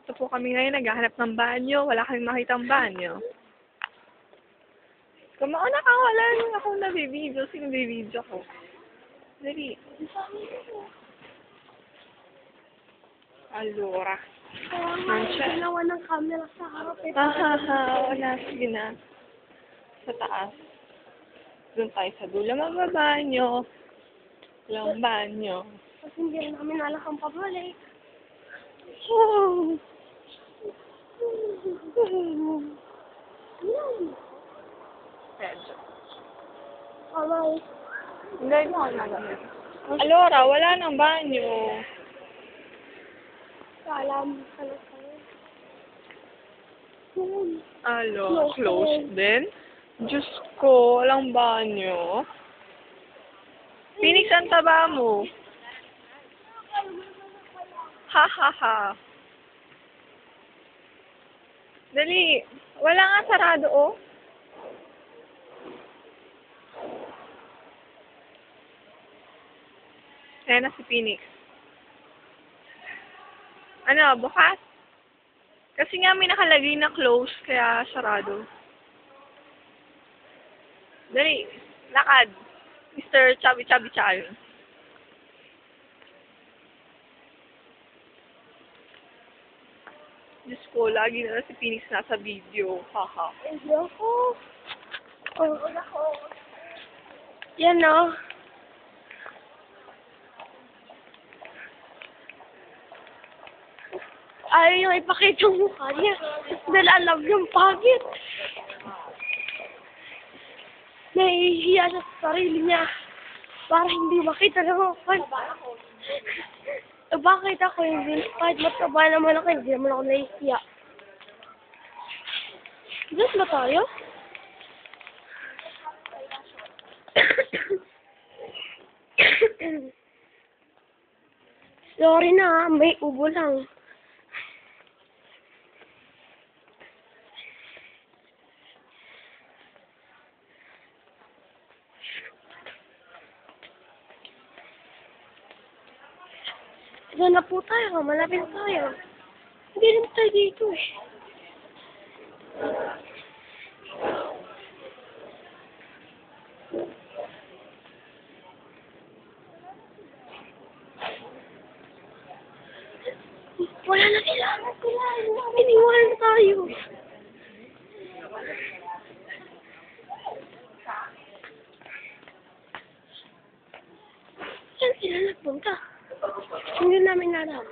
Ito po kami ngayon, naghahanap ng banyo. Wala kaming makitang banyo. Kumauna ka, wala nang akong nabibideo. Sino bibideo ko? Dali. Allora. Mancha. Ginawa ng camera sa harap. Wala. Sige na. Sa taas. Doon tayo sa dulo. Magbabanyo. Walang banyo. Kasi hindi rin namin alakang pabalik. Oh. Medyo. Alay. Hindi mo ako nagamit. Alora, wala nang banyo. Alam ka na sa'yo. Close din? Diyos ko, walang banyo. Phoenix, ang taba mo. Ha ha ha. Dali. Wala nga sarado, oh. Ayan na si Phoenix. Ano, bukas? Kasi nga may nakalagay na close, kaya sarado. Dali. Lakad. Mr. Chubby Child. Diyos ko, lagi na lang si Phoenix nasa video. Haha. Hindi ako. Oh, ako. Yan o. Ayaw yung ipakita yung mukha niya. Dahil alam yung pagit. Nahihiya siya sa sarili niya. Para hindi makita ng mukha. Bakit ako hindi? Kahit mataba naman ako, hindi naman ako nahihiya. Diyos ba tayo? Sorry na, may ubo lang. Doon na po tayo, malapit tayo. Hindi rin tayo dito eh. Wala na sila. Iniwan na tayo. Saan sila nagpunta? Hindi namin alam.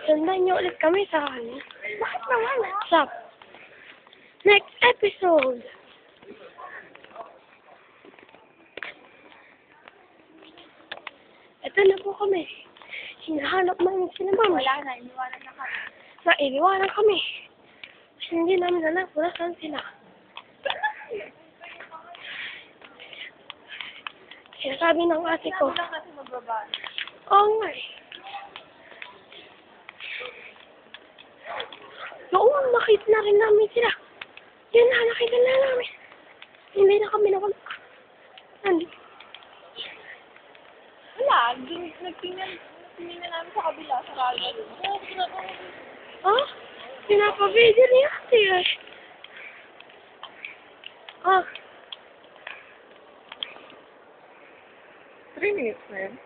Sundan niyo ulit kami sa kanya. Bakit naman? Stop. Next episode. Ito na po kami. Hinahanap namin sila, ma'am. Wala na, iniwanan na kami. Iniwanan kami. Kasi hindi namin alam kung nasaan sila. Sinasabi ng ate ko. Lang kasi magbaba. Oo nga eh. Noon, nakita na rin namin sila. Yan na, nakita na namin. Hindi na kami nakon. Wala, nagtingnan namin sa kabila, sa kalye. Ah? Pinapabidyo ni ate eh. Ah. 3 minutes na yun.